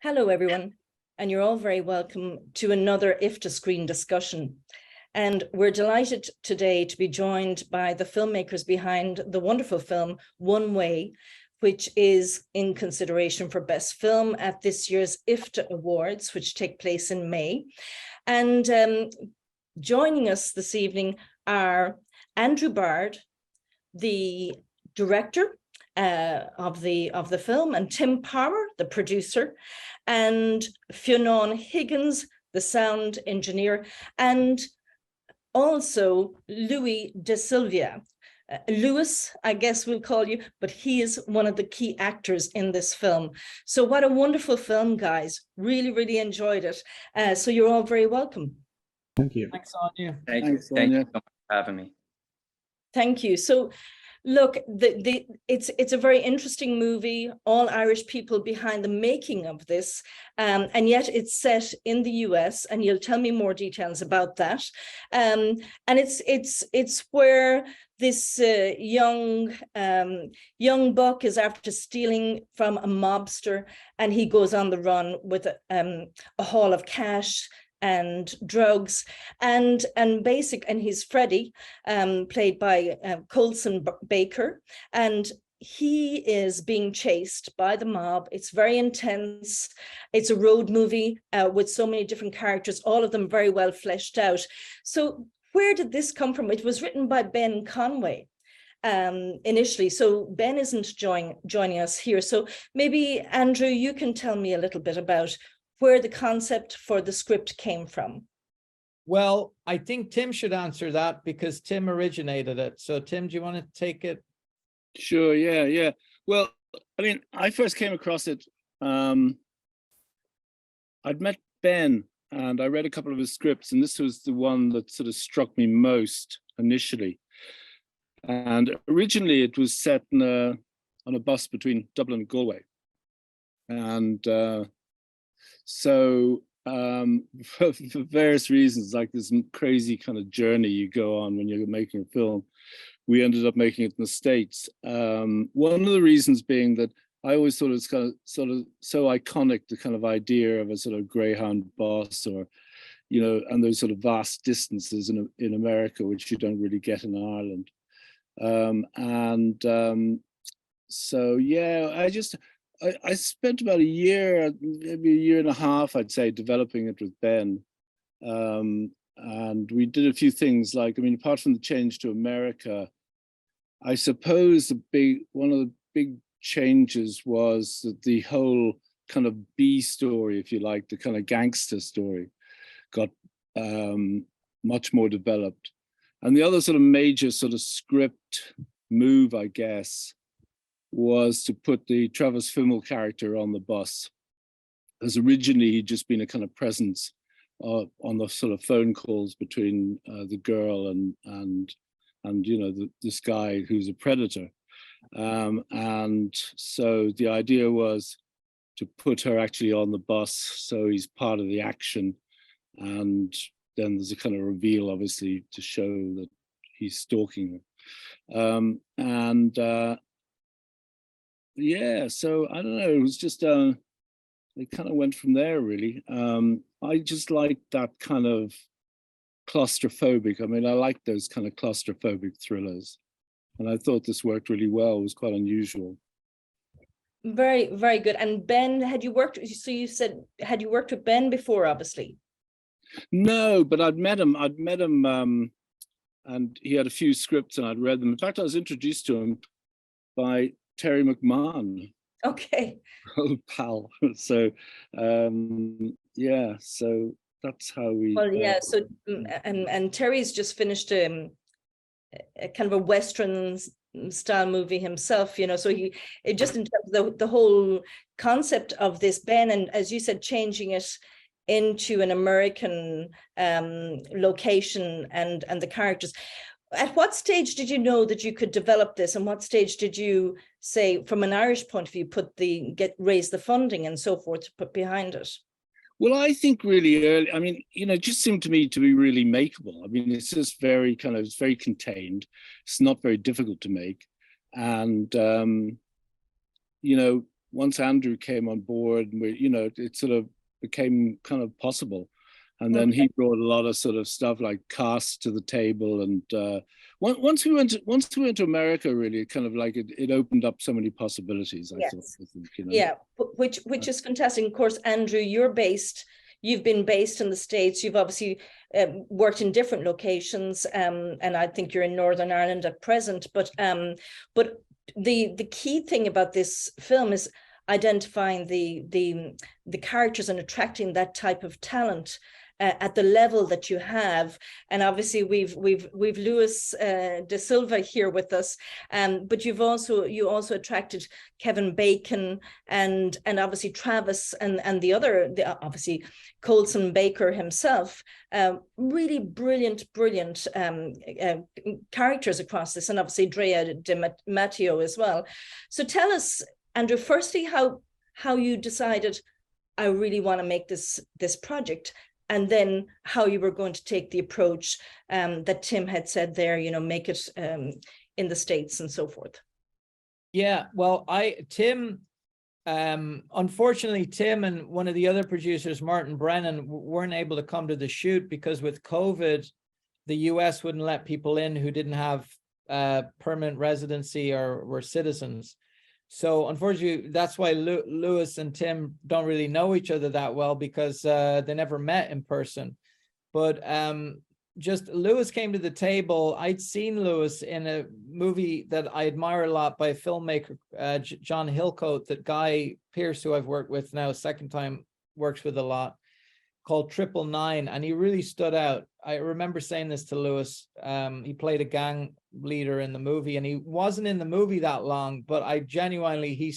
Hello, everyone, and you're all very welcome to another IFTA Screen Discussion. And we're delighted today to be joined by the filmmakers behind the wonderful film One Way, which is in consideration for Best Film at this year's IFTA Awards, which take place in May. And joining us this evening are Andrew Baird, the director of the film, and Tim Power, the producer, and Fionán Higgins, the sound engineer, and also Luis Da Silva. Luis, I guess we'll call you, but he is one of the key actors in this film. So what a wonderful film, guys. Really, really enjoyed it. So you're all very welcome. Thank you. Thanks, Áine. Thank you so much for having me. Thank you. So look, it's a very interesting movie, all Irish people behind the making of this, and yet it's set in the US, and you'll tell me more details about that. And it's where this young buck is after stealing from a mobster, and he goes on the run with a haul of cash and drugs, and he's Freddie, played by Colson Baker, and he is being chased by the mob. It's very intense. It's a road movie with so many different characters, all of them very well fleshed out. So where did this come from? It was written by Ben Conway initially. So Ben isn't joining us here. So maybe Andrew, you can tell me a little bit about where the concept for the script came from. Well, I think Tim should answer that because Tim originated it. So Tim, do you want to take it? Sure, yeah. Well, I mean, I first came across it. I'd met Ben and I read a couple of his scripts, and this was the one that sort of struck me most initially. And originally it was set on a bus between Dublin and Galway. And so for various reasons, like this crazy kind of journey you go on when you're making a film, we ended up making it in the States. One of the reasons being that I always thought it was kind of sort of so iconic, the kind of idea of a sort of Greyhound bus, or, you know, and those sort of vast distances in America, which you don't really get in Ireland. So yeah, I spent about a year, maybe a year and a half, I'd say, developing it with Ben. And we did a few things, like, I mean, apart from the change to America, I suppose one of the big changes was that the whole kind of B story, if you like, the kind of gangster story, got much more developed. And the other sort of major sort of script move, I guess, was to put the Travis Fimmel character on the bus, as originally he'd just been a kind of presence on the sort of phone calls between the girl and you know, this guy who's a predator. And so the idea was to put her actually on the bus, so he's part of the action. And then there's a kind of reveal, obviously, to show that he's stalking her. Yeah, so I don't know, it was just, it kind of went from there, really. I just like that kind of claustrophobic, I mean, I like those kind of claustrophobic thrillers. And I thought this worked really well. It was quite unusual. Very, very good. And Ben, so you said, had you worked with Ben before, obviously? No, but I'd met him, and he had a few scripts and I'd read them. In fact, I was introduced to him by Terry McMahon. Okay. Old pal. So yeah, so that's how we. Well, yeah. So and Terry's just finished a kind of a Western style movie himself, you know. So it just in terms of the whole concept of this, Ben, and as you said, changing it into an American location and the characters. At what stage did you know that you could develop this, and what stage did you say, from an Irish point of view, raise the funding and so forth to put behind it? Well, I think really early, I mean, you know, it just seemed to me to be really makeable. I mean, it's just very kind of, it's very contained. It's not very difficult to make. And, you know, once Andrew came on board, and it sort of became kind of possible. And then he brought a lot of sort of stuff like cast to the table. And once we went to America, really, it kind of like it opened up so many possibilities. I think, Yeah, which is fantastic. Of course, Andrew, you've been based in the States. You've obviously worked in different locations, and I think you're in Northern Ireland at present. But the key thing about this film is identifying the characters and attracting that type of talent at the level that you have. And obviously we've Luis Da Silva here with us, but you also attracted Kevin Bacon and obviously Travis and obviously Colson Baker himself, really brilliant characters across this, and obviously Drea De Matteo as well. So tell us, Andrew, firstly, how you decided, I really want to make this project, and then how you were going to take the approach that Tim had said there, make it in the States and so forth. Yeah, well, unfortunately, Tim and one of the other producers, Martin Brennan, weren't able to come to the shoot because with COVID, the US wouldn't let people in who didn't have permanent residency or were citizens. So unfortunately, that's why Luis and Tim don't really know each other that well, because they never met in person. But just Luis came to the table. I'd seen Luis in a movie that I admire a lot by a filmmaker, John Hillcoat, that Guy Pearce, who I've worked with now, second time works with a lot, called 999, and he really stood out. I remember saying this to Luis. He played a gang leader in the movie, and he wasn't in the movie that long, but I genuinely,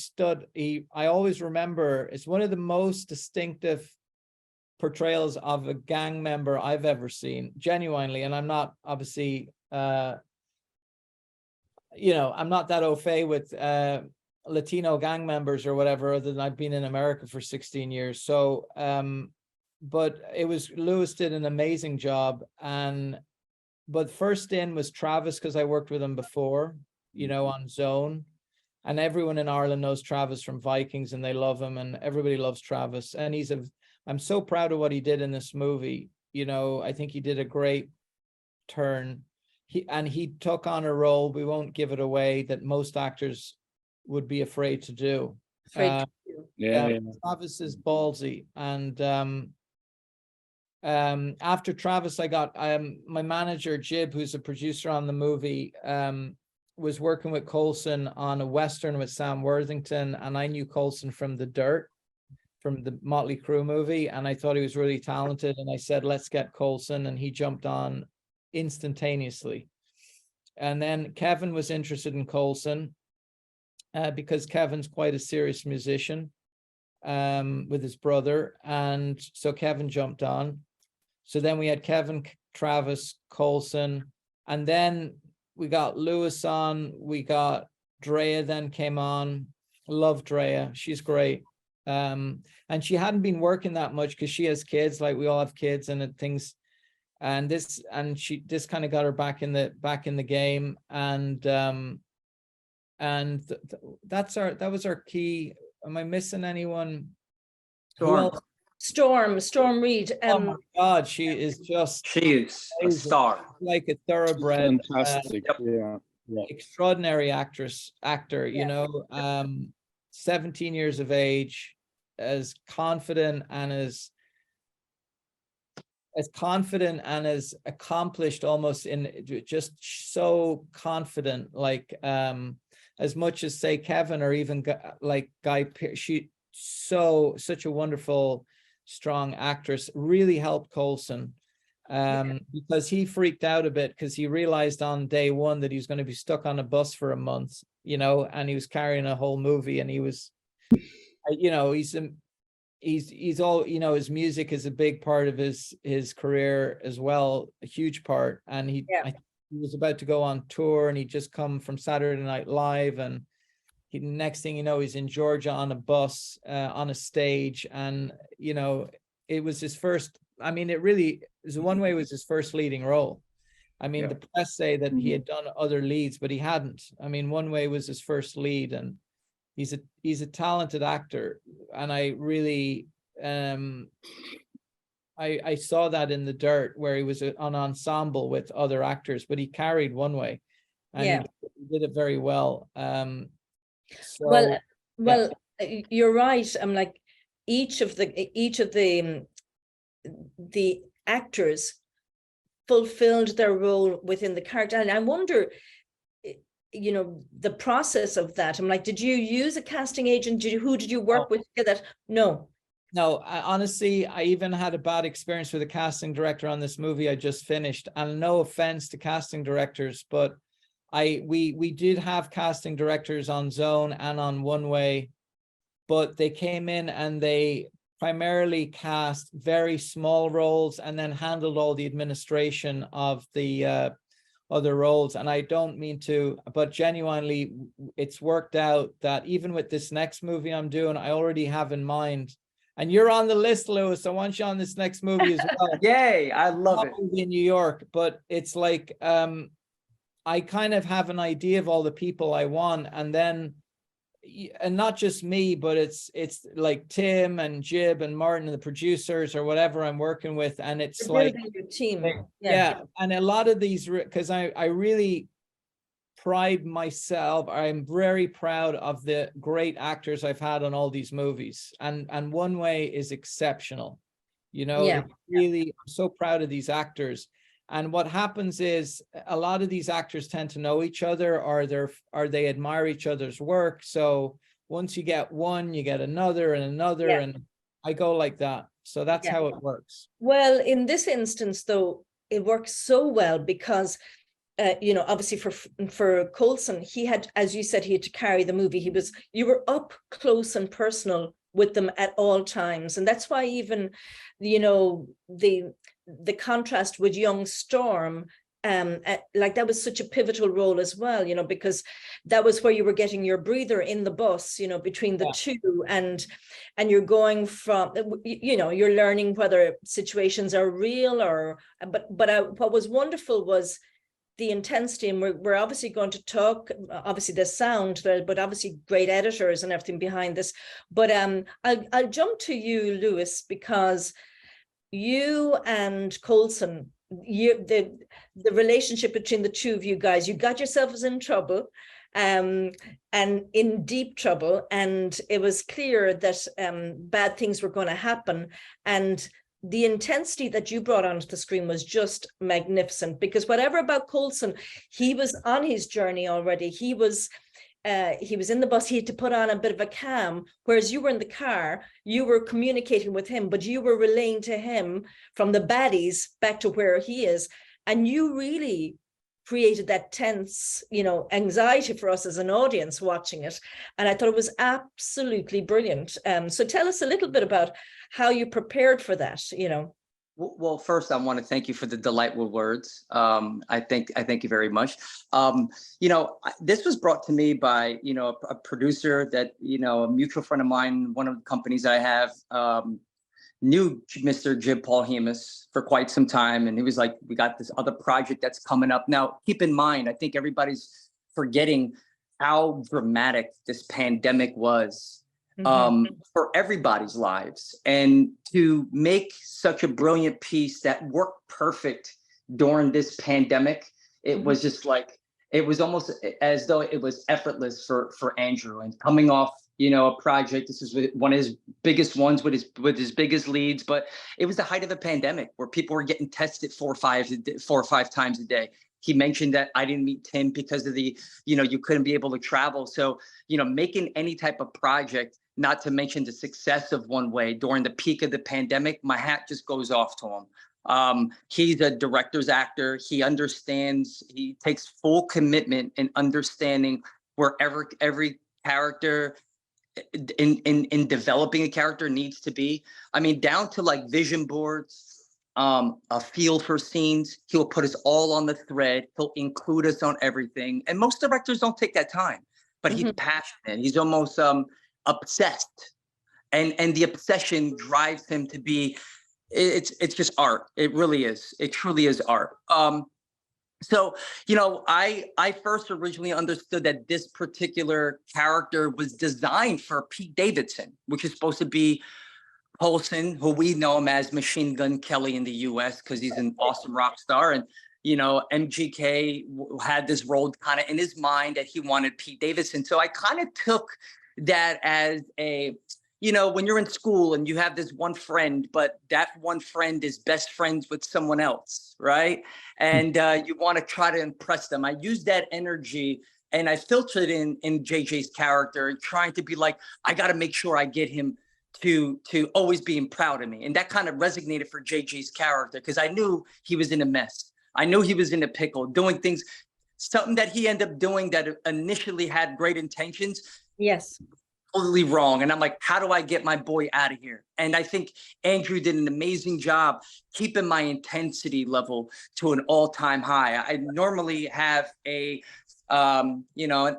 I always remember, it's one of the most distinctive portrayals of a gang member I've ever seen, genuinely. And I'm not obviously, I'm not that au fait with Latino gang members or whatever, other than I've been in America for 16 years. So, but Luis did an amazing job. But first in was Travis, because I worked with him before, on Zone. And everyone in Ireland knows Travis from Vikings, and they love him, and everybody loves Travis. And I'm so proud of what he did in this movie. I think he did a great turn. He took on a role, we won't give it away, that most actors would be afraid to do. Travis is ballsy. And after Travis, I got my manager Jib, who's a producer on the movie, was working with Colson on a Western with Sam Worthington, and I knew Colson from The Dirt, from the Motley Crue movie, and I thought he was really talented, and I said, let's get Colson, and he jumped on instantaneously. And then Kevin was interested in Colson because Kevin's quite a serious musician with his brother, and so Kevin jumped on. So then we had Kevin, Travis, Colson, and then we got Luis on, we got Drea then came on. Love Drea, she's great. And she hadn't been working that much because she has kids, like we all have kids and things. And this kind of got her back in the game. And that was our key. Am I missing anyone? Storm Reed. Oh my God, she is a star, like a thoroughbred, fantastic, extraordinary actor. 17 years of age, as confident and as accomplished, almost in just so confident, like as much as say Kevin or even like Guy Pearce. Such a wonderful, strong actress, really helped Colson because he freaked out a bit because he realized on day one that he was going to be stuck on a bus for a month, and he was carrying a whole movie, and he was, he's all, his music is a big part of his career as well, a huge part. And he was about to go on tour, and he'd just come from Saturday Night Live, and next thing you know, he's in Georgia on a bus, on a stage. And, it was his first, it really is one way, was his first leading role. The press say that he had done other leads, but he hadn't. One Way was his first lead, and he's a talented actor, and I really I saw that in The Dirt, where he was an ensemble with other actors, but he carried One Way, and he did it very well. Well, you're right. I'm like, each of the actors fulfilled their role within the character, and I wonder, you know, the process of that. I'm like, did you use a casting agent? Who did you work with to get that? No, honestly, I even had a bad experience with a casting director on this movie I just finished. And no offense to casting directors, but we did have casting directors on Zone and on One Way, but they came in and they primarily cast very small roles and then handled all the administration of the other roles. And I don't mean to, but genuinely, it's worked out that even with this next movie I'm doing, I already have in mind. And you're on the list, Lewis. I want you on this next movie as well. Yay, I love it. In New York, but it's like I kind of have an idea of all the people I want, and then, and not just me, but it's like Tim and Jib and Martin and the producers or whatever I'm working with, and it's you're like building your team. Yeah, and a lot of these, because I really pride myself. I'm very proud of the great actors I've had on all these movies, and One Way is exceptional. You know, it's really, I'm so proud of these actors. And what happens is a lot of these actors tend to know each other, or they admire each other's work. So once you get one, you get another and another, and I go like that. So that's how it works. Well, in this instance, though, it works so well because you know, obviously for Coulson, he had, as you said, he had to carry the movie. You were up close and personal with them at all times. And that's why even, you know, the contrast with young Storm, like that was such a pivotal role as well, you know, because that was where you were getting your breather in the bus, you know, between the two, and you're going from, you know, you're learning whether situations are real or, but what was wonderful was the intensity, and we're obviously going to talk, obviously the sound, but obviously great editors and everything behind this. But I'll jump to you, Lewis, because you and Coulson, the relationship between the two of you guys, you got yourselves in trouble, and in deep trouble, and it was clear that bad things were going to happen, and the intensity that you brought onto the screen was just magnificent. Because whatever about Coulson, he was on his journey already. He was in the bus, he had to put on a bit of a cam, whereas you were in the car, you were communicating with him, but you were relaying to him from the baddies back to where he is. And you really created that tense, you know, anxiety for us as an audience watching it. And I thought it was absolutely brilliant. So tell us a little bit about how you prepared for that, you know. Well, first, I want to thank you for the delightful words. I thank you very much. You know, this was brought to me by, you know, a producer that, you know, a mutual friend of mine, one of the companies I have, knew Mr. Jib Paul Hemus for quite some time. And he was like, we got this other project that's coming up. Now, keep in mind, I think everybody's forgetting how dramatic this pandemic was for everybody's lives. And to make such a brilliant piece that worked perfect during this pandemic, it was just like, it was almost as though it was effortless for Andrew. And coming off, you know, a project, this is one of his biggest ones with his biggest leads, but it was the height of the pandemic where people were getting tested 4 or 5 times a day. He mentioned that I didn't meet Tim because of the, you know, you couldn't be able to travel. So, you know, making any type of project, not to mention the success of One Way during the peak of the pandemic, my hat just goes off to him. He's a director's actor. He understands, he takes full commitment in understanding wherever every character in developing a character needs to be. I mean, down to like vision boards, a feel for scenes. He'll put us all on the thread. He'll include us on everything. And most directors don't take that time, but he's passionate. He's almost obsessed. And the obsession drives him to be, it's just art. It really is. It truly is art. So, I first originally understood that this particular character was designed for Pete Davidson, which is supposed to be Coulson, who we know him as Machine Gun Kelly in the US because he's an awesome rock star. And, MGK had this role kind of in his mind that he wanted Pete Davidson. So I kind of took that as when you're in school and you have this one friend, but that one friend is best friends with someone else, right? And you want to try to impress them. I used that energy and I filtered in JJ's character, trying to be like, I got to make sure I get him to always being proud of me. And that kind of resonated for JJ's character because I knew he was in a mess. I knew he was in a pickle, doing things, something that he ended up doing that initially had great intentions. Yes. Totally wrong. And I'm like, how do I get my boy out of here? And I think Andrew did an amazing job keeping my intensity level to an all-time high. I normally have an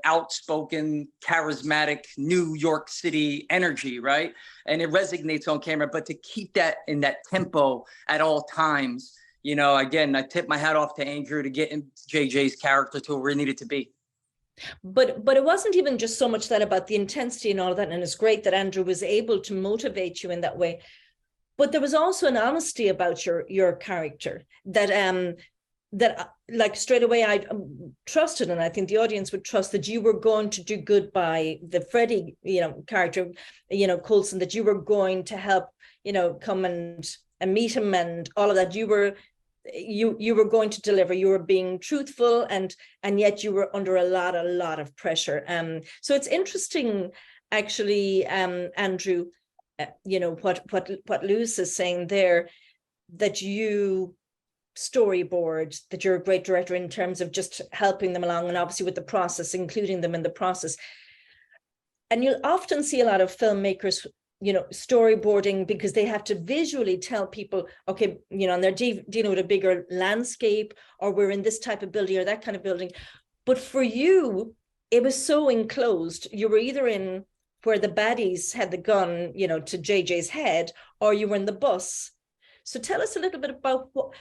outspoken, charismatic New York City energy, right? And it resonates on camera, but to keep that in that tempo at all times, again, I tip my hat off to Andrew to get JJ's character to where it needed to be. But it wasn't even just so much that about the intensity and all of that. And it's great that Andrew was able to motivate you in that way. But there was also an honesty about your character that like straight away I trusted, and I think the audience would trust that you were going to do good by the Freddie, character, Coulson, that you were going to help, come and meet him and all of that. You were going to deliver. You were being truthful, and yet you were under a lot of pressure. So it's interesting, actually, Andrew. What Luis is saying there, that you storyboard, that you're a great director in terms of just helping them along, and obviously with the process, including them in the process. And you'll often see a lot of filmmakers, storyboarding because they have to visually tell people, okay, and they're dealing with a bigger landscape, or we're in this type of building or that kind of building. But for you, it was so enclosed. You were either in where the baddies had the gun, to JJ's head, or you were in the bus. So tell us a little bit about what,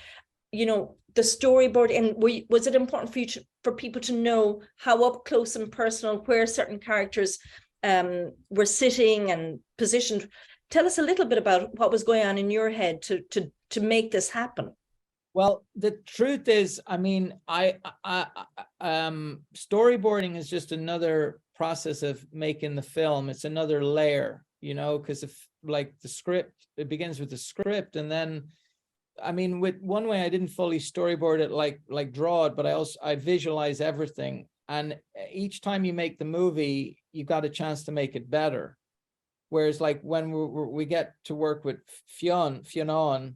the storyboard, and was it important for you for people to know how up close and personal where certain characters were sitting and positioned? Tell us a little bit about what was going on in your head to make this happen. Well, the truth is, storyboarding is just another process of making the film. It's another layer, because if like the script, it begins with the script, and then, with one way I didn't fully storyboard it like draw it, but I visualize everything. And each time you make the movie, you got a chance to make it better. Whereas like when we get to work with Fionán,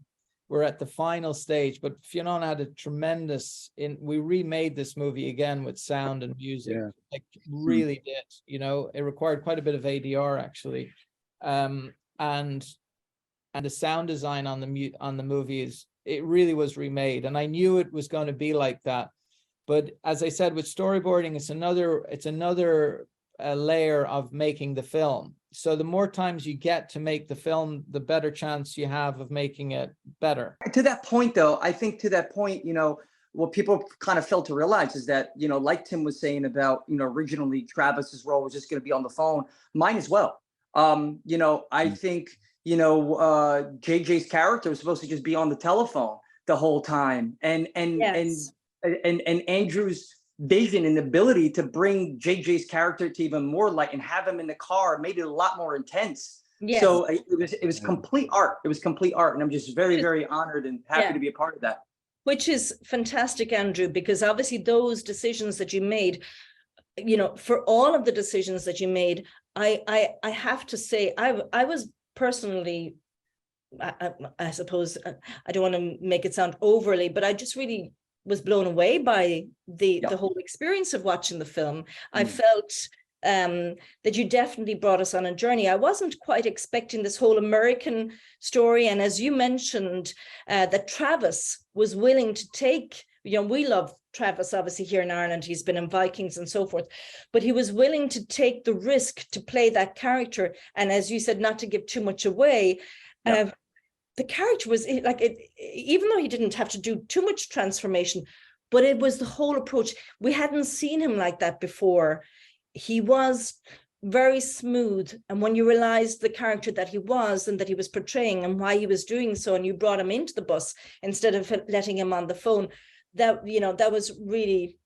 we're at the final stage, but Fionán had a tremendous, we remade this movie again with sound and music, like really did, it required quite a bit of ADR actually. And the sound design on the movie it really was remade. And I knew it was going to be like that. But as I said, with storyboarding, it's another layer of making the film. So the more times you get to make the film, the better chance you have of making it better. To that point, though, I think what people kind of fail to realize is that, like Tim was saying about, originally Travis's role was just going to be on the phone, mine as well. I think, JJ's character was supposed to just be on the telephone the whole time. And Andrew's vision and ability to bring JJ's character to even more light and have him in the car made it a lot more intense. Yes. So it was complete art. It was complete art. And I'm just very, very honored and happy to be a part of that. Which is fantastic, Andrew, because obviously those decisions that you made, for all of the decisions that you made, I have to say, I was personally, I suppose, I don't want to make it sound overly, but I just really was blown away by the whole experience of watching the film. I felt that you definitely brought us on a journey. I wasn't quite expecting this whole American story. And as you mentioned, that Travis was willing to take, we love Travis obviously here in Ireland, he's been in Vikings and so forth, but he was willing to take the risk to play that character. And as you said, not to give too much away, the character was like, even though he didn't have to do too much transformation, but it was the whole approach. We hadn't seen him like that before. He was very smooth, and when you realized the character that he was and that he was portraying and why he was doing so, and you brought him into the bus instead of letting him on the phone, that, you know, that was really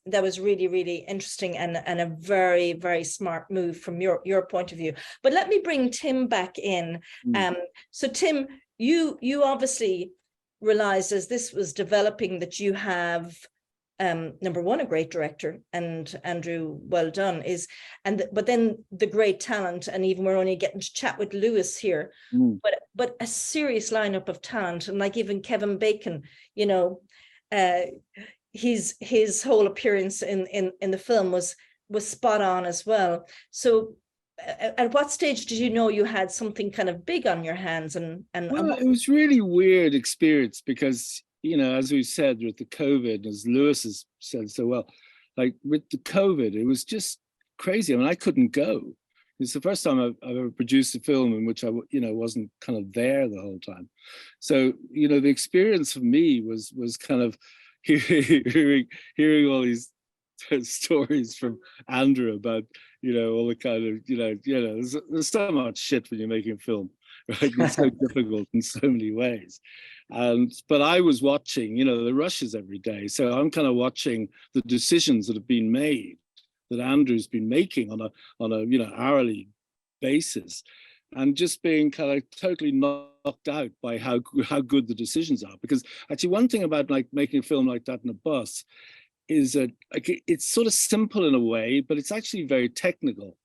really interesting, and a very, very smart move from your point of view. But let me bring Tim back in. So Tim, you obviously realized as this was developing that you have number one, a great director, and Andrew, well done, but then the great talent, and even we're only getting to chat with Lewis here, but a serious lineup of talent, and like even Kevin Bacon, you know, his whole appearance in the film was spot on as well. So at what stage did you know you had something kind of big on your hands? Well, it was really weird experience because, you know, as we said with the COVID, as Lewis has said so well, like with the COVID, it was just crazy. I mean, I couldn't go. It's the first time I've ever produced a film in which I, you know, wasn't kind of there the whole time. So, you know, the experience for me was kind of hearing all these stories from Andrew about, you know, all the kind of, you know, there's so much shit when you're making a film, right? It's so difficult in so many ways. But I was watching, you know, the rushes every day. So I'm kind of watching the decisions that have been made, that Andrew's been making on a you know, hourly basis, and just being kind of totally knocked out by how good the decisions are. Because actually one thing about like making a film like that in a bus is that like, it's sort of simple in a way, but it's actually very technical.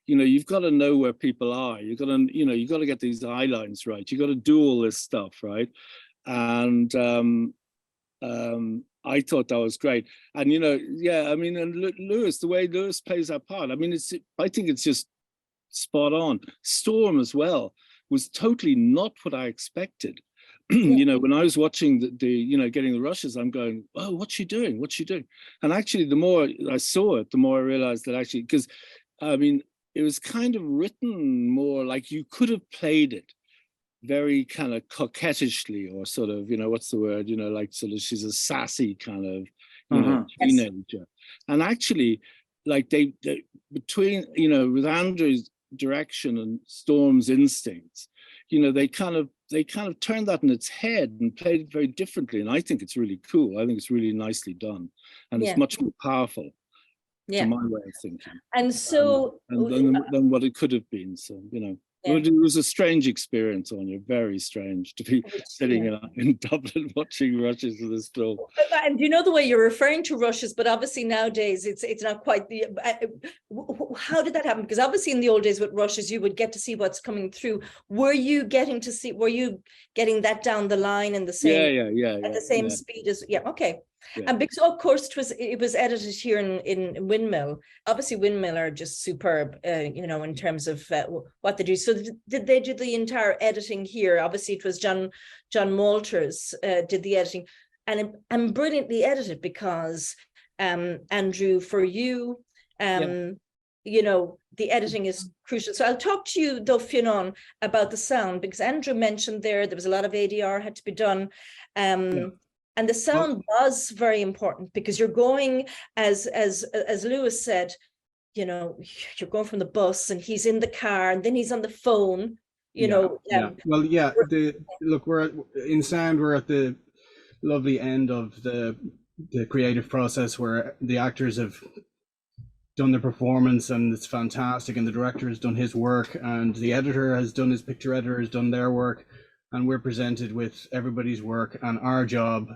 You know, you've got to know where people are. You've got to, you know, you've got to get these eye lines right. You've got to do all this stuff, right? And I thought that was great. And, you know, yeah, I mean, and Lewis, the way Lewis plays that part, I mean, I think it's just spot on. Storm as well was totally not what I expected. You know, when I was watching the you know, getting the rushes, I'm going, oh, what's she doing? What's she doing? And actually, the more I saw it, the more I realized that actually, because I mean, it was kind of written more like you could have played it very kind of coquettishly, or sort of, you know, what's the word, you know, like sort of she's a sassy kind of, you know, teenager. And actually, like they between, you know, with Andrew's direction and Storm's instincts, you know, they kind of turned that in its head and played it very differently. And I think it's really cool. I think it's really nicely done, and it's much more powerful to my way of thinking. And so than what it could have been. So, you know. It was a strange experience, Áine, very strange to be sitting in Dublin watching rushes of this film. And you know the way you're referring to rushes, but obviously nowadays it's not quite the. How did that happen? Because obviously in the old days with rushes, you would get to see what's coming through. Were you getting that down the line in the same at the same speed as okay? Yeah. And because of course it was edited here in Windmill. Obviously Windmill are just superb, you know, in terms of what they do. So did they do the entire editing here? Obviously it was John Malters did the editing, and brilliantly edited, because Andrew, for you, you know, the editing is crucial. So I'll talk to you though, Fionán, about the sound, because Andrew mentioned there was a lot of ADR had to be done. And the sound was very important, because you're going, as Lewis said, you know, you're going from the bus and he's in the car and then he's on the phone, you know. Well, look, we're in sound, we're at the lovely end of the creative process where the actors have done their performance and it's fantastic, and the director has done his work, and the editor has done, his picture editor has done their work, and we're presented with everybody's work, and our job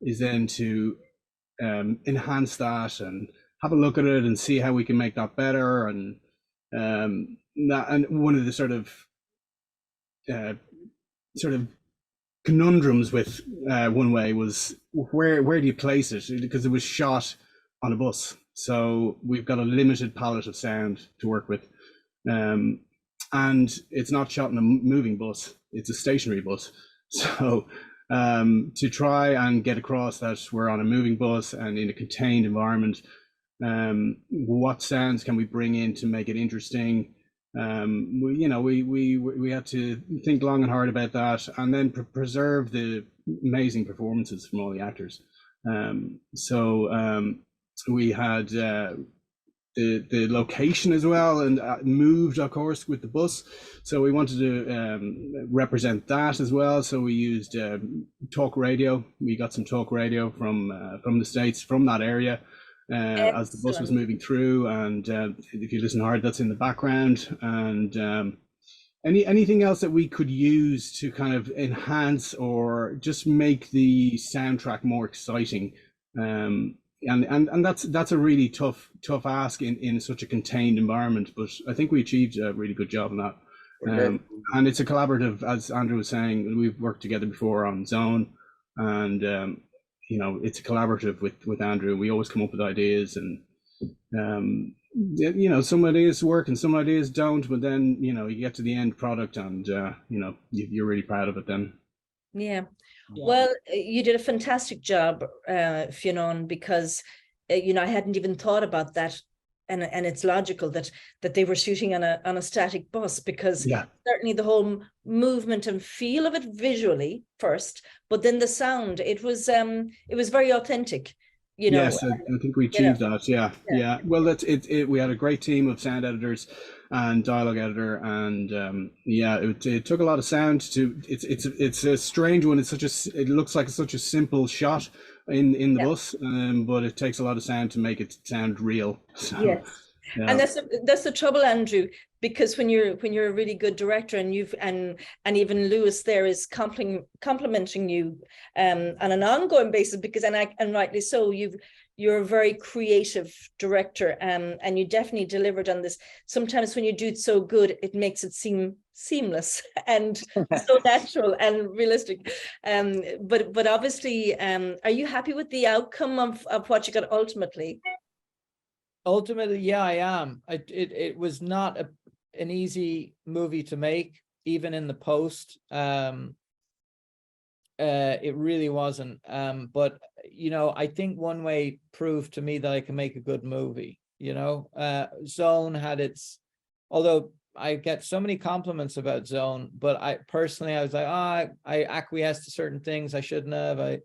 is then to enhance that and have a look at it and see how we can make that better. And one of the sort of conundrums with One Way was where do you place it, because it was shot on a bus, so we've got a limited palette of sound to work with, and it's not shot in a moving bus, it's a stationary bus. So to try and get across that we're on a moving bus and in a contained environment, what sounds can we bring in to make it interesting? We had to think long and hard about that, and then preserve the amazing performances from all the actors. We had the location as well, and moved, of course, with the bus. So we wanted to represent that as well. So we used talk radio. We got some talk radio from the States, from that area, as the bus was moving through. And if you listen hard, that's in the background. And anything else that we could use to kind of enhance or just make the soundtrack more exciting. And that's a really tough ask in such a contained environment, but I think we achieved a really good job on that. And it's a collaborative, as Andrew was saying. We've worked together before on Zone, and you know, it's a collaborative with Andrew. We always come up with ideas, and you know, some ideas work and some ideas don't, but then, you know, you get to the end product, and you know, you're really proud of it then. Yeah. Well, you did a fantastic job, Fionán, because you know, I hadn't even thought about that, and it's logical that they were shooting on a static bus, because certainly the whole movement and feel of it visually first, but then the sound, it was very authentic. You know, yes, I think we achieved that. Yeah. Well, that's it. We had a great team of sound editors and dialogue editor, and it took a lot of sound to. It's a strange one. It looks like such a simple shot in the bus, but it takes a lot of sound to make it sound real. So, yes. Yeah. And that's the trouble, Andrew, because when you're a really good director, and and even Lewis there is complimenting you on an ongoing basis, because and rightly so, you're a very creative director, and you definitely delivered on this. Sometimes when you do it so good, it makes it seem seamless and so natural and realistic. But obviously, are you happy with the outcome of what you got ultimately? Ultimately, yeah, I am. It was not an easy movie to make, even in the post. It really wasn't. But you know, I think One Way proved to me that I can make a good movie. You know, Zone had its, although I get so many compliments about Zone, but I personally was like, I acquiesced to certain things I shouldn't have.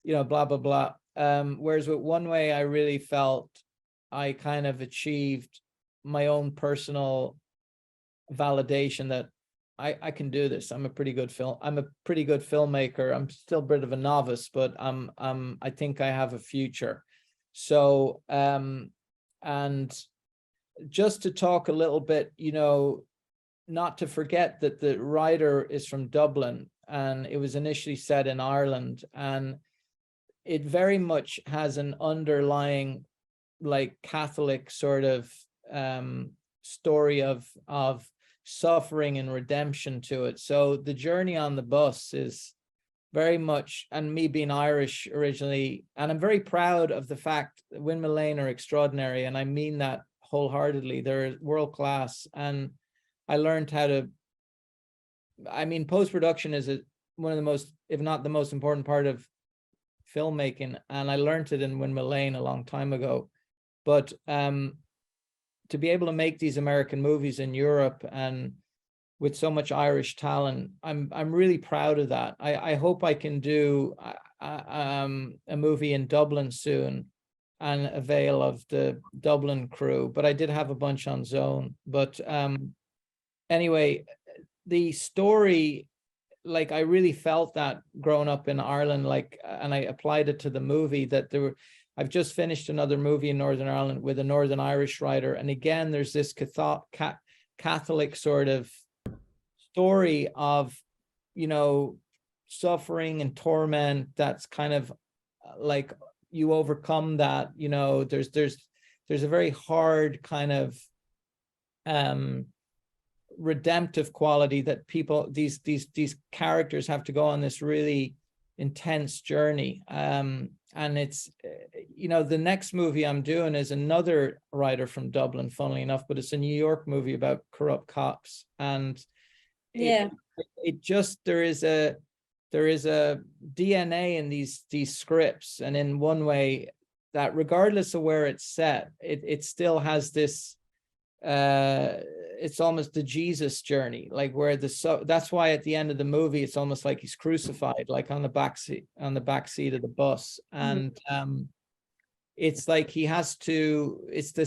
You know, blah blah blah. Whereas with One Way, I really felt I kind of achieved my own personal validation that I can do this. I'm a pretty good filmmaker. I'm still a bit of a novice, but I think I have a future. So and just to talk a little bit, you know, not to forget that the writer is from Dublin, and it was initially set in Ireland, and it very much has an underlying, like, Catholic sort of story of suffering and redemption to it. So the journey on the bus is very much, and me being Irish originally, and I'm very proud of the fact that Win Mullane are extraordinary, and I mean that wholeheartedly. They're world class, and I learned how to, I mean, post-production is one of the most, if not the most important part of filmmaking, and I learned it in Win Mullane a long time ago. But to be able to make these American movies in Europe and with so much Irish talent, I'm really proud of that. I hope I can do a movie in Dublin soon and avail of the Dublin crew. But I did have a bunch on Zone. But anyway, the story, like, I really felt that growing up in Ireland, like, and I applied it to the movie, that I've just finished another movie in Northern Ireland with a Northern Irish writer. And again, there's this Catholic sort of story of, you know, suffering and torment. That's kind of like, you overcome that, you know, there's a very hard kind of redemptive quality that people, these characters have to go on this really intense journey. And it's, you know, the next movie I'm doing is another writer from Dublin, funnily enough, but it's a New York movie about corrupt cops. And it just, there is a DNA in these scripts, and in One Way, that regardless of where it's set, it still has this it's almost the Jesus journey, like where that's why at the end of the movie it's almost like he's crucified, like on the back seat of the bus. And it's like he has to, it's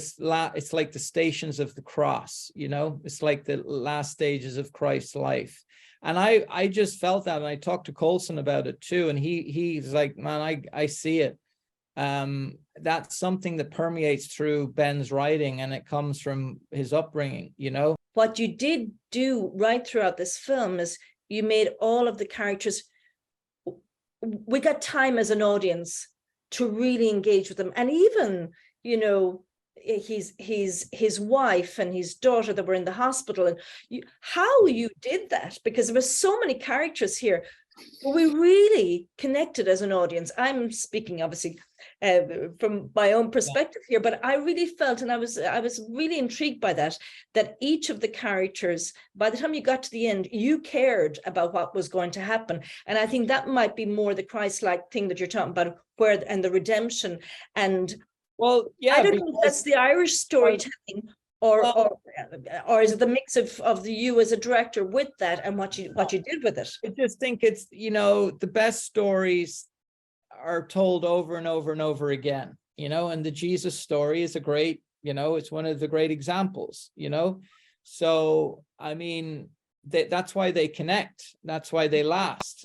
like the Stations of the Cross, you know, it's like the last stages of Christ's life. And I just felt that, and I talked to Coulson about it too, and he's like, man, I see it. That's something that permeates through Ben's writing, and it comes from his upbringing, you know. What you did do right throughout this film is you made all of the characters, we got time as an audience to really engage with them. And even, you know, his wife and his daughter that were in the hospital, and how you did that, because there were so many characters here. But we really connected as an audience. I'm speaking obviously from my own perspective here, but I really felt, and I was really intrigued by that each of the characters, by the time you got to the end, you cared about what was going to happen. And I think that might be more the Christ-like thing that you're talking about, and the redemption. And well, yeah, I don't know if that's the Irish storytelling, or is it the mix of you as a director with that and what you did with it? I just think it's, you know, the best stories are told over and over and over again, you know, and the Jesus story is a great, you know, it's one of the great examples, you know. So I mean, that's why they connect, that's why they last.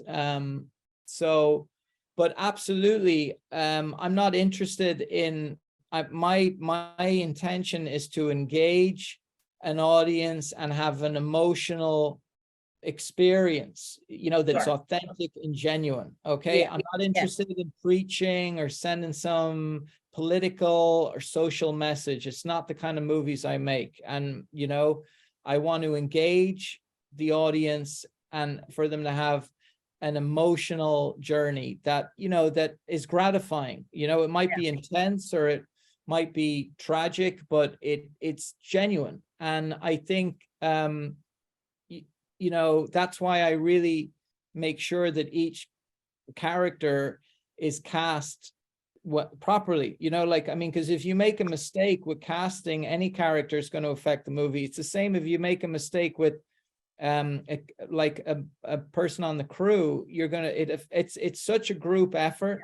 So, but absolutely, I'm not interested in, my intention is to engage an audience and have an emotional experience, you know, that's authentic and genuine. Okay. Yeah. I'm not interested in preaching or sending some political or social message. It's not the kind of movies I make. And, you know, I want to engage the audience and for them to have an emotional journey that, you know, that is gratifying. You know, it might be intense or it might be tragic, but it's genuine. And I think, you know, that's why I really make sure that each character is cast properly, you know, like, I mean, because if you make a mistake with casting, any character is going to affect the movie. It's the same if you make a mistake with like a person on the crew, you're gonna, it's such a group effort.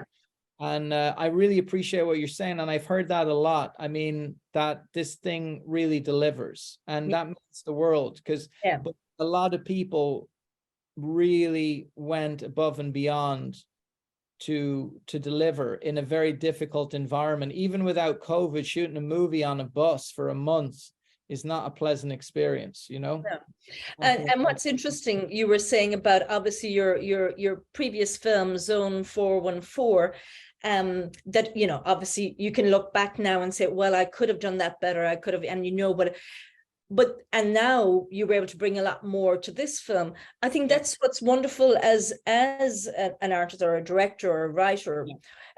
And I really appreciate what you're saying, and I've heard that a lot. I mean, that this thing really delivers, and that means the world, because a lot of people really went above and beyond to deliver in a very difficult environment. Even without COVID, shooting a movie on a bus for a month is not a pleasant experience, you know. And what's interesting, you were saying about obviously your previous film Zone 414, that, you know, obviously you can look back now and say, well, I could have done that better, I could have, and you know, but and now you were able to bring a lot more to this film. I think that's what's wonderful as an artist or a director or a writer,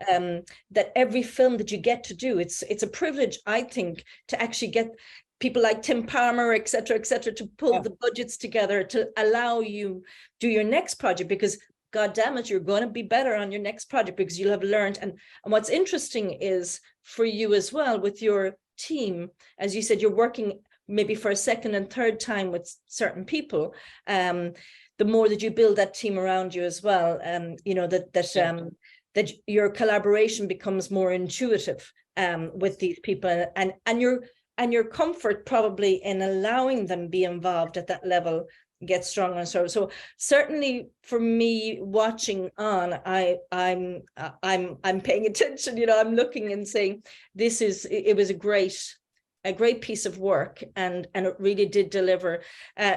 that every film that you get to do, it's a privilege, I think, to actually get people like Tim Palmer, et cetera, to pull the budgets together to allow you do your next project, because God damn it, you're going to be better on your next project because you'll have learned. And what's interesting is for you as well with your team, as you said, you're working maybe for a second and third time with certain people. The more that you build that team around you as well, you know, that your collaboration becomes more intuitive with these people, and your comfort probably in allowing them be involved at that level gets stronger and stronger. So certainly for me watching on, I'm paying attention, you know, I'm looking and saying it was a great piece of work, and it really did deliver.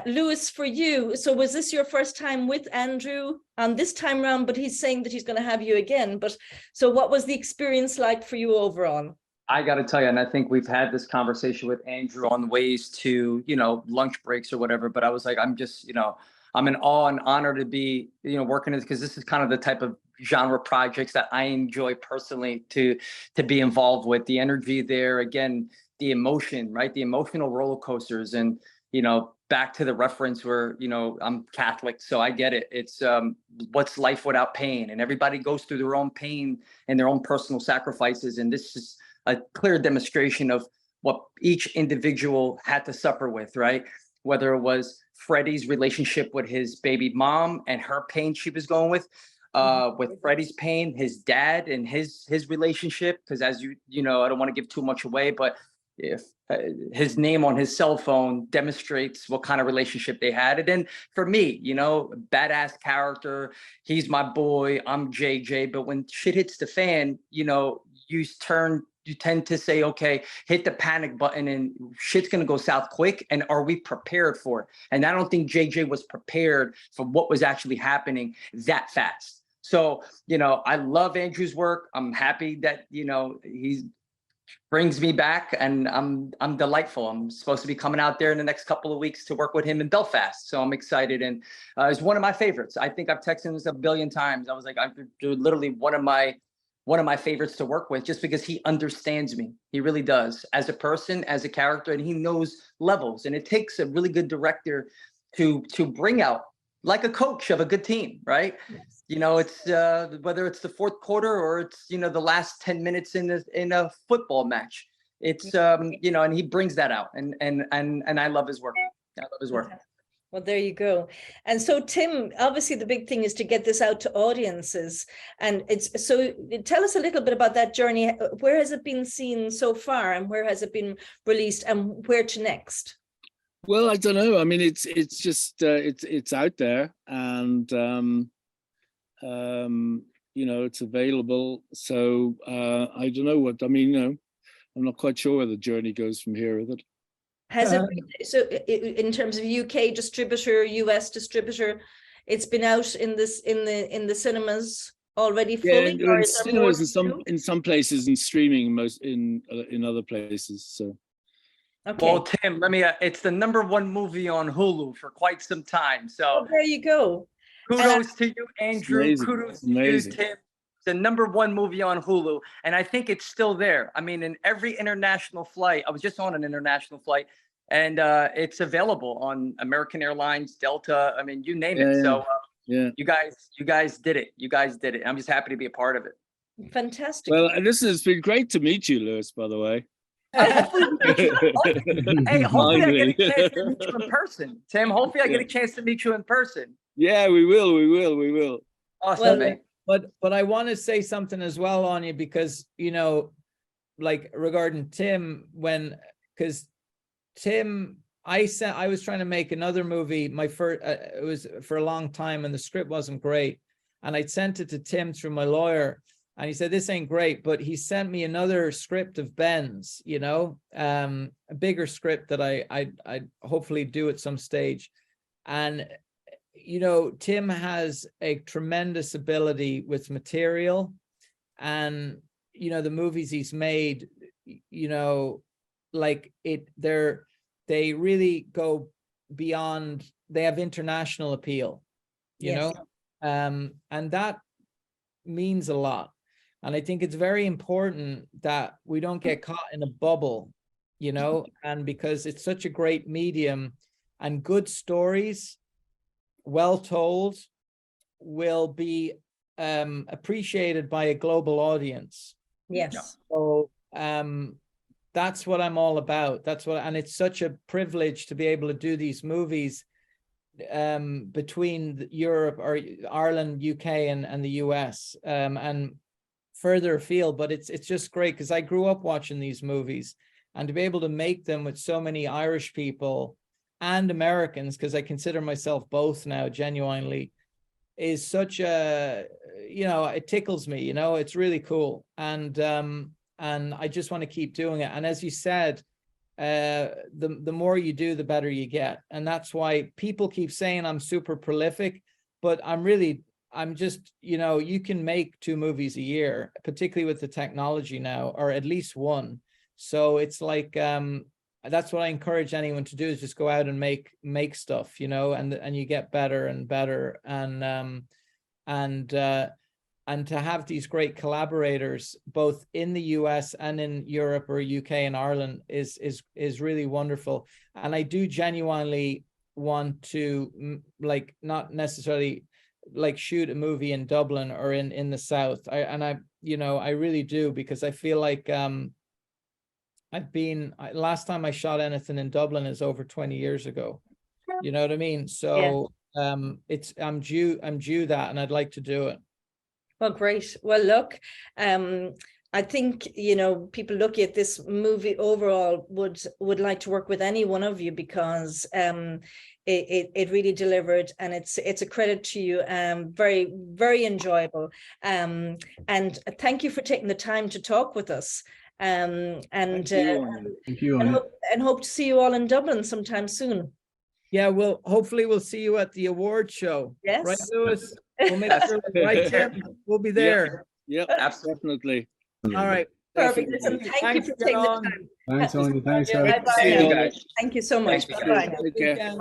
Luis, for you, so was this your first time with Andrew on this time round? But he's saying that he's going to have you again. But so what was the experience like for you overall? I got to tell you, and I think we've had this conversation with Andrew on ways to, you know, lunch breaks or whatever, but I was like, I'm just, you know, I'm in awe and honored to be, you know, working this, because this is kind of the type of genre projects that I enjoy personally to be involved with. The energy there, again, the emotion, right? The emotional roller coasters. And, you know, back to the reference where, you know, I'm Catholic, so I get it. It's what's life without pain? And everybody goes through their own pain and their own personal sacrifices. And this is a clear demonstration of what each individual had to suffer with, right? Whether it was Freddie's relationship with his baby mom and her pain she was going with Freddie's pain, his dad and his relationship, because as you know, I don't want to give too much away, but if his name on his cell phone demonstrates what kind of relationship they had. And then for me, you know, badass character, he's my boy, I'm JJ, but when shit hits the fan, you know, you tend to say, okay, hit the panic button and shit's going to go south quick. And are we prepared for it? And I don't think JJ was prepared for what was actually happening that fast. So, you know, I love Andrew's work. I'm happy that, you know, he brings me back, and I'm delightful. I'm supposed to be coming out there in the next couple of weeks to work with him in Belfast. So I'm excited. And it's one of my favorites. I think I've texted him a billion times. I was like, I'm literally one of my favorites to work with, just because he understands me. He really does, as a person, as a character, and he knows levels. And it takes a really good director to bring out, like a coach of a good team, right? Yes. You know, it's whether it's the fourth quarter or it's, you know, the last 10 minutes in a football match. It's you know, and he brings that out, and I love his work. I love his work. Well, there you go. And so, Tim, obviously the big thing is to get this out to audiences. And it's so, tell us a little bit about that journey. Where has it been seen so far, and where has it been released, and where to next? Well, I don't know. I mean, it's just it's out there, and you know, it's available. So I don't know what I mean. You know, I'm not quite sure where the journey goes from here with it. Has it, so in terms of UK distributor, US distributor, it's been out in the cinemas already fully? Yeah, in cinemas in some places, and streaming in other places. So. Okay. Well, Tim, it's the #1 movie on Hulu for quite some time. So there you go. Kudos to you, Andrew. Kudos to you, Tim. It's the #1 movie on Hulu, and I think it's still there. I mean, in every international flight, I was just on an international flight, and it's available on American Airlines, Delta. I mean, you name it. So yeah, you guys did it. You guys did it. I'm just happy to be a part of it. Fantastic. Well, this has been great to meet you, Lewis, by the way. Hey, hopefully I get a chance to meet you in person, Tim. Hopefully I get a chance to meet you in person. Yeah, we will. Awesome, mate. But I want to say something as well, Áine, because, you know, like regarding Tim, because Tim, I was trying to make another movie. My first, it was for a long time, and the script wasn't great, and I sent it to Tim through my lawyer. And he said, this ain't great, but he sent me another script of Ben's, you know, a bigger script that I hopefully do at some stage. And, you know, Tim has a tremendous ability with material, and, you know, the movies he's made, you know, like they really go beyond, they have international appeal, you know, and that means a lot. And I think it's very important that we don't get caught in a bubble, you know, and because it's such a great medium, and good stories, well told, will be appreciated by a global audience. Yes. So that's what I'm all about. And it's such a privilege to be able to do these movies between Europe or Ireland, UK, and the US, and further afield. But it's just great because I grew up watching these movies, and to be able to make them with so many Irish people and Americans, because I consider myself both now, genuinely, is such a, you know, it tickles me, you know, it's really cool. And I just want to keep doing it. And as you said, the more you do, the better you get. And that's why people keep saying I'm super prolific, but I'm just, you know, you can make 2 movies a year, particularly with the technology now, or at least 1. So it's like, that's what I encourage anyone to do, is just go out and make stuff, you know, and you get better and better. And to have these great collaborators, both in the US and in Europe or UK and Ireland, is really wonderful. And I do genuinely want to, like, not necessarily like shoot a movie in Dublin or in the South. I really do, because I feel like last time I shot anything in Dublin is over 20 years ago. You know what I mean? So I'm due that, and I'd like to do it. Well, great. Well, look, I think, you know, people looking at this movie overall would like to work with any one of you, because it really delivered, and it's a credit to you. Very, very enjoyable. And thank you for taking the time to talk with us. And Thank you. and hope to see you all in Dublin sometime soon. Yeah, hopefully we'll see you at the award show. Yes. Right, Lewis? We'll make sure, right, Tim? We'll be there. Yep, Absolutely. definitely. All right. Perfect. Listen, thank you for taking the time. Thanks, Tony. Thanks, Yeah. guys. Bye-bye See you now. guys. Thank you so much. Thank you. Bye-bye now. Take care. Weekend.